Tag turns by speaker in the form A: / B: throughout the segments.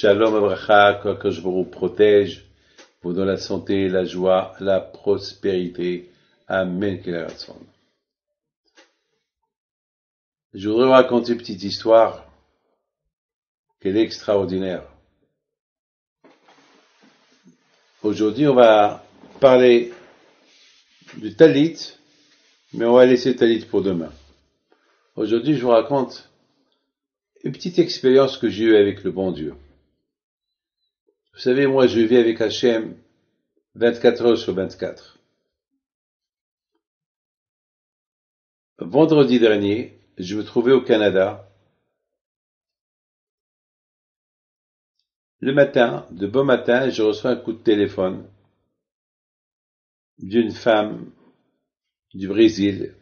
A: Shalom Abracha, que je vous protège, vous donne la santé, la joie, la prospérité. Amen. Je voudrais vous raconter une petite histoire qui est extraordinaire. Aujourd'hui, on va parler du talit, mais on va laisser le talit pour demain. Aujourd'hui, je vous raconte une petite expérience que j'ai eue avec le bon Dieu. Vous savez, moi, je vis avec Hachem 24 heures sur 24. Vendredi dernier, je me trouvais au Canada. Le matin, de bon matin, je reçois un coup de téléphone d'une femme du Brésil.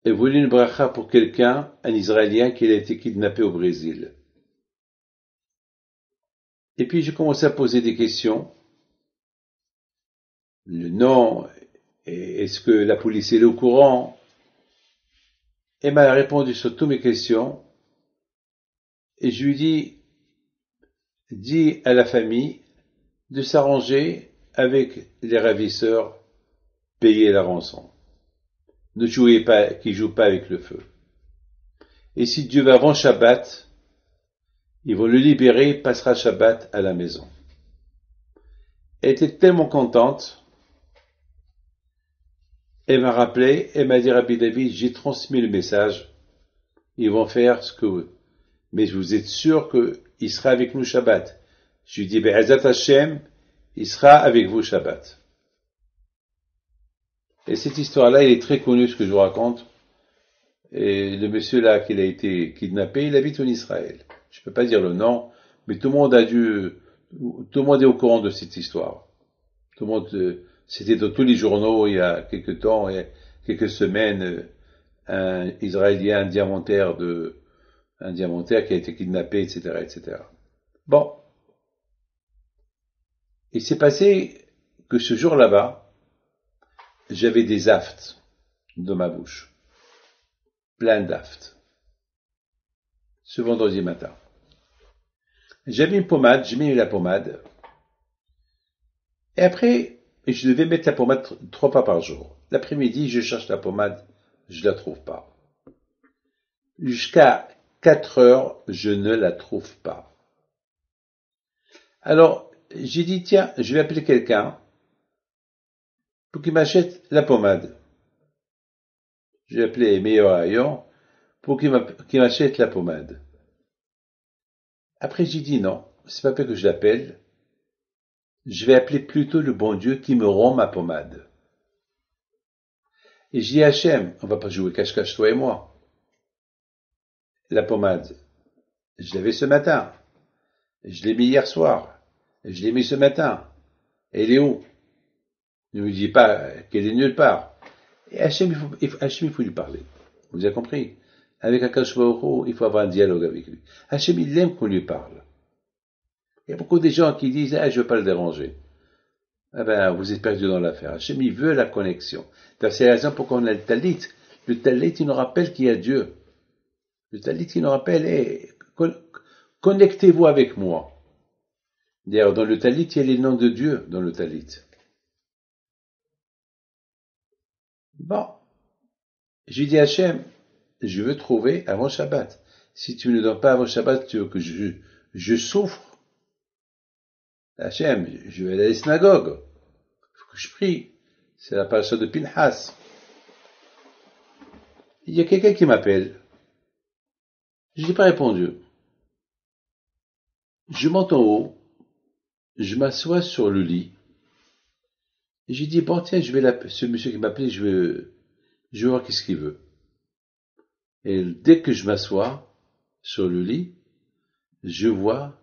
A: Elle voulait une bracha pour quelqu'un, un Israélien qui a été kidnappé au Brésil. Et puis j'ai commencé à poser des questions. Le nom, est-ce que la police est au courant? Elle m'a répondu sur toutes mes questions. Et je lui dis à la famille de s'arranger avec les ravisseurs, payer la rançon. Ne jouez pas, qu'ils jouent pas avec le feu. Et si Dieu va avant Shabbat, ils vont le libérer, il passera Shabbat à la maison. Elle était tellement contente. Elle m'a rappelé, elle m'a dit, Rabbi David, j'ai transmis le message. Ils vont faire ce que vous. Mais vous êtes sûr qu'il sera avec nous Shabbat? Je lui dis, Be'ezat Hashem, il sera avec vous Shabbat. Et cette histoire-là, elle est très connue, ce que je vous raconte. Et le monsieur là, qui a été kidnappé, il habite en Israël. Je peux pas dire le nom, mais tout le monde est au courant de cette histoire. Tout le monde, c'était dans tous les journaux il y a quelques temps, il y a quelques semaines, un Israélien, un diamantaire qui a été kidnappé, etc., etc. Bon. Il s'est passé que ce jour là-bas, j'avais des aftes dans ma bouche. Plein d'aftes. Ce vendredi matin. J'avais une pommade, j'ai mis la pommade. Et après, je devais mettre la pommade 3 fois par jour. L'après-midi, je cherche la pommade, je la trouve pas. Jusqu'à 4 heures, je ne la trouve pas. Alors, j'ai dit, tiens, je vais appeler quelqu'un pour qu'il m'achète la pommade. J'ai appelé Meilleur Rayon pour qu'il m'achète la pommade. Après, j'ai dit non, c'est pas que je l'appelle. Je vais appeler plutôt le bon Dieu qui me rend ma pommade. Et j'ai dit Hachem, on va pas jouer cache-cache toi et moi. La pommade, je l'avais ce matin. Je l'ai mis hier soir. Je l'ai mis ce matin. Elle est où? Ne me dis pas qu'elle est nulle part. Et Hachem, il faut lui parler. Vous avez compris? Avec Akash Baruch Hu, il faut avoir un dialogue avec lui. Hachem, il aime qu'on lui parle. Il y a beaucoup de gens qui disent, je ne veux pas le déranger. Ah ben, vous êtes perdu dans l'affaire. Hachem, il veut la connexion. C'est la raison pourquoi on a le talit. Le talit, il nous rappelle qu'il y a Dieu. Le talit, il nous rappelle, connectez-vous avec moi. D'ailleurs, dans le talit, il y a les noms de Dieu dans le talit. Bon. J'ai dit Hachem, je veux trouver avant Shabbat. Si tu ne le donnes pas avant Shabbat, tu veux que je souffre. Hachem, je vais aller à la synagogue. Il faut que je prie. C'est la paracha de Pinhas. Il y a quelqu'un qui m'appelle. Je n'ai pas répondu. Je monte en haut. Je m'assois sur le lit. Et j'ai dit, bon, tiens, ce monsieur qui m'appelait, je vais voir qu'est-ce qu'il veut. Et dès que je m'assois sur le lit, je vois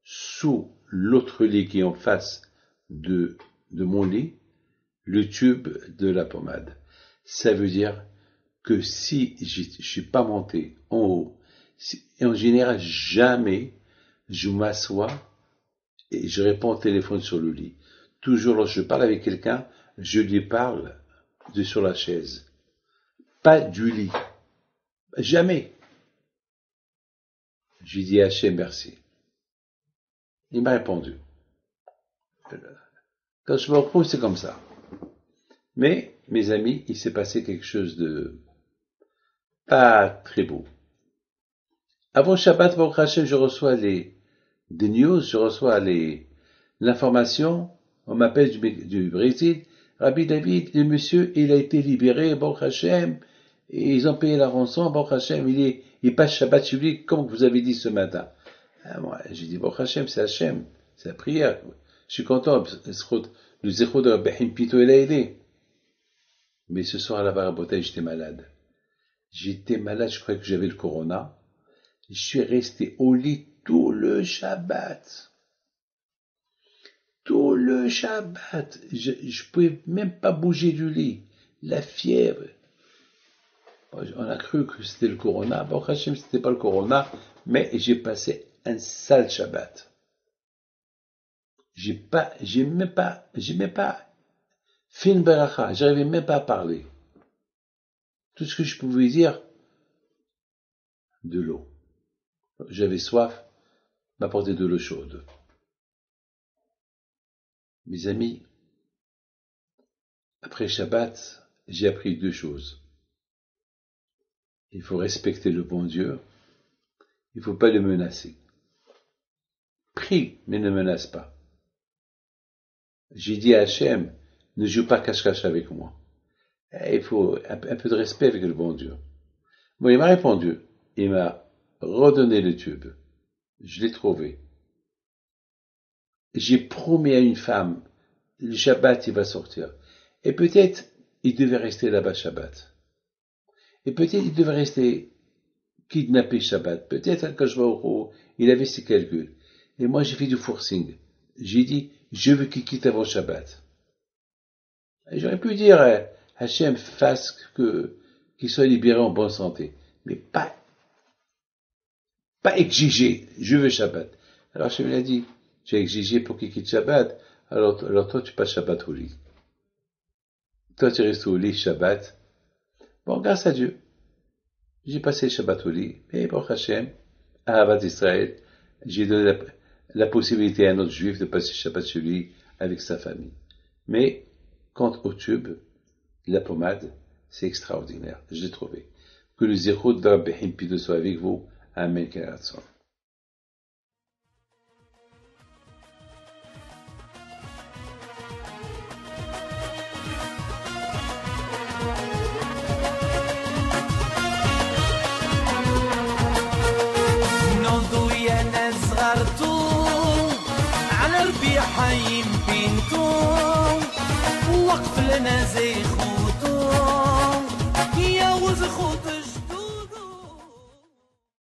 A: sous l'autre lit qui est en face de mon lit, le tube de la pommade. Ça veut dire que si je suis pas monté en haut, et en général jamais, je m'assois et je réponds au téléphone sur le lit. Toujours lorsque je parle avec quelqu'un, je lui parle sur la chaise. Pas du lit. Jamais. J'ai dit à Hachem merci. Il m'a répondu. Quand je me retrouve, c'est comme ça. Mais, mes amis, il s'est passé quelque chose de pas très beau. Avant Shabbat, Baruch Hashem, je reçois des news, je reçois l'information, on m'appelle du Brésil, Rabbi David, le monsieur, il a été libéré, Baruch Hashem, et ils ont payé la rançon, Baruch Hashem, il passe Shabbat chez lui, comme vous avez dit ce matin. Moi, j'ai dit, Baruch Hashem, c'est la prière. Je suis content, le zéro de Rabbi Pito, il a aidé. Mais ce soir, à la Barabotaï, j'étais malade. Je croyais que j'avais le corona. Je suis resté au lit tout le Shabbat. Tout le Shabbat. Je pouvais même pas bouger du lit. La fièvre. On a cru que c'était le corona. Bon, Hachem, c'était pas le corona. Mais j'ai passé un sale Shabbat. J'ai même pas fait une beracha. J'arrivais même pas à parler. Tout ce que je pouvais dire, de l'eau. J'avais soif, m'apporter de l'eau chaude. Mes amis, après Shabbat, j'ai appris deux choses. Il faut respecter le bon Dieu. Il ne faut pas le menacer. Prie, mais ne menace pas. J'ai dit à Hachem, ne joue pas cache-cache avec moi. Il faut un peu de respect avec le bon Dieu. Bon, il m'a répondu. Il m'a redonné le tube. Je l'ai trouvé. J'ai promis à une femme, le Shabbat, il va sortir. Et peut-être, il devait rester là-bas Shabbat. Et peut-être, il devait rester kidnappé Shabbat. Peut-être, quand je vais au haut, il avait ses calculs. Et moi, j'ai fait du forcing. J'ai dit, je veux qu'il quitte avant Shabbat. Et j'aurais pu dire, Hachem fasse qu'il soit libéré en bonne santé. Mais pas exiger, je veux Shabbat. Alors Hachem lui a dit, tu as exigé pour qu'il quitte Shabbat, alors toi tu passes Shabbat au lit. Toi tu restes au lit Shabbat. Bon, grâce à Dieu, j'ai passé Shabbat au lit, mais pour Hachem, à Ahavat Israël, j'ai donné la possibilité à un autre juif de passer Shabbat chez lui avec sa famille. Mais, quant au tube, la pommade, c'est extraordinaire, je l'ai trouvé. Que le zéro de Rabbi Pito soit avec vous. Amen. Keratzon.
B: حيم بنتو وقف لنا زي خوت